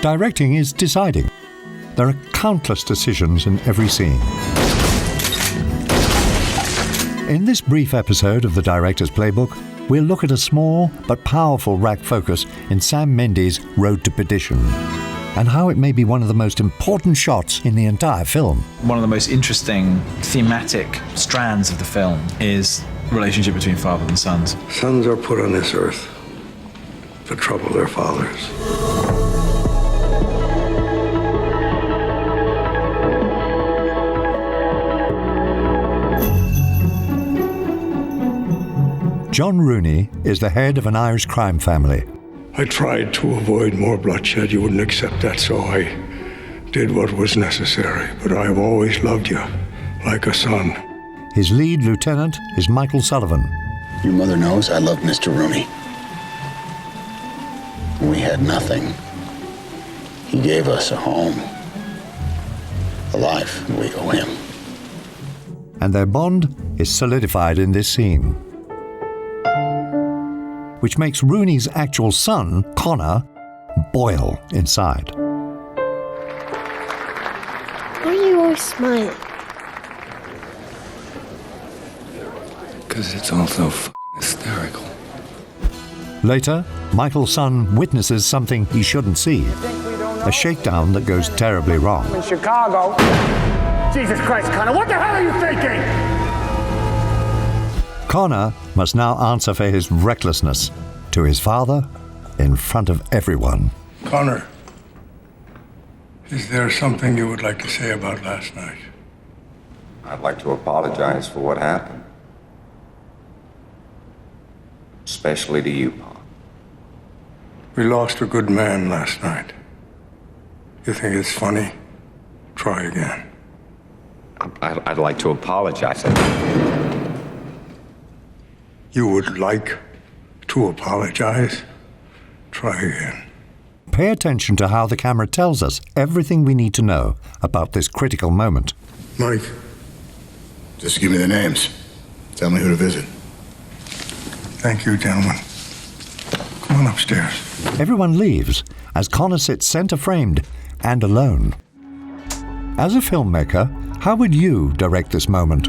Directing is deciding. There are countless decisions in every scene. In this brief episode of the Director's Playbook, we'll look at a small but powerful rack focus in Sam Mendes' Road to Perdition, and how it may be one of the most important shots in the entire film. One of the most interesting thematic strands of the film is the relationship between father and sons. Sons are put on this earth to trouble their fathers. John Rooney is the head of an Irish crime family. I tried to avoid more bloodshed. You wouldn't accept that, so I did what was necessary. But I've always loved you like a son. His lead lieutenant is Michael Sullivan. Your mother knows I love Mr. Rooney. We had nothing. He gave us a home, a life we owe him. And their bond is solidified in this scene, which makes Rooney's actual son, Connor, boil inside. Why are you always smiling? Because it's all so f***ing hysterical. Later, Michael's son witnesses something he shouldn't see. A shakedown that goes terribly wrong. In Chicago. Jesus Christ, Connor, what the hell are you thinking? Connor must now answer for his recklessness to his father in front of everyone. Connor, is there something you would like to say about last night? I'd like to apologize for what happened. Especially to you, Pa. We lost a good man last night. You think it's funny? Try again. I'd like to apologize. You would like to apologize? Try again. Pay attention to how the camera tells us everything we need to know about this critical moment. Mike. Just give me the names. Tell me who to visit. Thank you, gentlemen. Come on upstairs. Everyone leaves as Connor sits center-framed and alone. As a filmmaker, how would you direct this moment?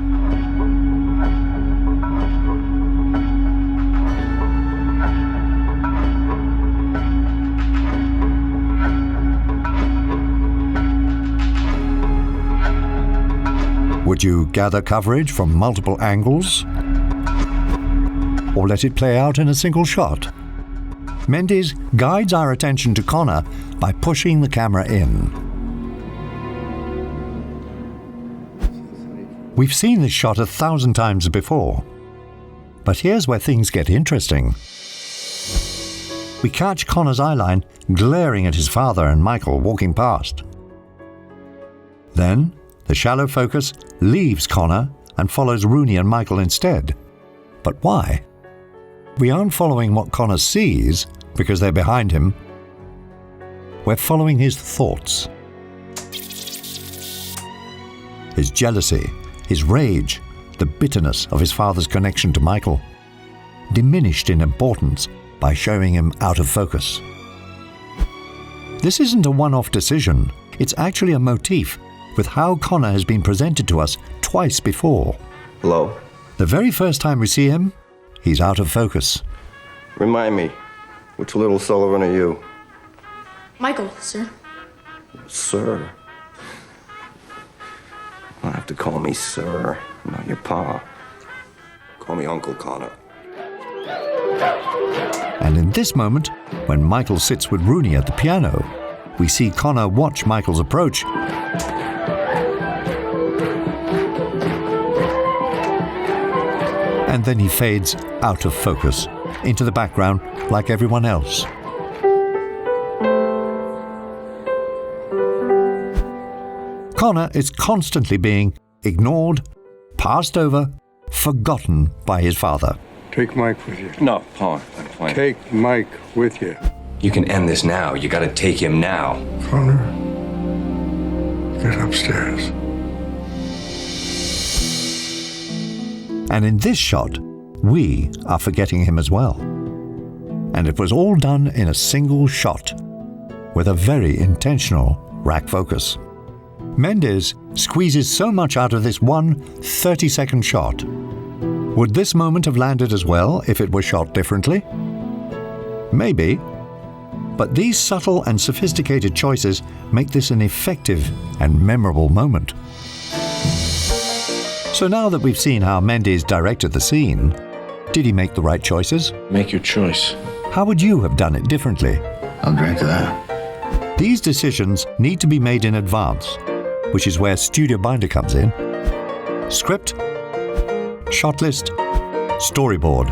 Would you gather coverage from multiple angles? Or let it play out in a single shot? Mendes guides our attention to Connor by pushing the camera in. We've seen this shot 1,000 times before, but here's where things get interesting. We catch Connor's eyeline glaring at his father and Michael walking past. Then, the shallow focus leaves Connor and follows Rooney and Michael instead. But why? We aren't following what Connor sees because they're behind him. We're following his thoughts. His jealousy, his rage, the bitterness of his father's connection to Michael, diminished in importance by showing him out of focus. This isn't a one-off decision. It's actually a motif with how Connor has been presented to us twice before. Hello? The very first time we see him, he's out of focus. Remind me, which little Sullivan are you? Michael, sir. Sir? You don't have to call me sir, not your pa. Call me Uncle Connor. And in this moment, when Michael sits with Rooney at the piano, we see Connor watch Michael's approach and then he fades out of focus into the background like everyone else. Connor is constantly being ignored, passed over, forgotten by his father. Take Mike with you. No, Pa, I'm fine. Take Mike with you. You can end this now. You gotta take him now. Connor, get upstairs. And in this shot, we are forgetting him as well. And it was all done in a single shot. with a very intentional rack focus. Mendes squeezes so much out of this one 30-second shot. Would this moment have landed as well if it were shot differently? Maybe. But these subtle and sophisticated choices make this an effective and memorable moment. So now that we've seen how Mendes directed the scene, did he make the right choices? Make your choice. How would you have done it differently? I'll drink to that. These decisions need to be made in advance, which is where Studio Binder comes in. Script, shot list, storyboard,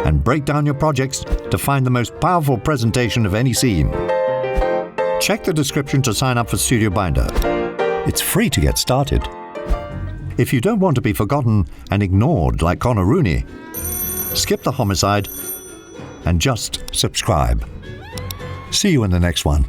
and break down your projects to find the most powerful presentation of any scene. Check the description to sign up for Studio Binder. It's free to get started. If you don't want to be forgotten and ignored like Connor Rooney, skip the homicide and just subscribe. See you in the next one.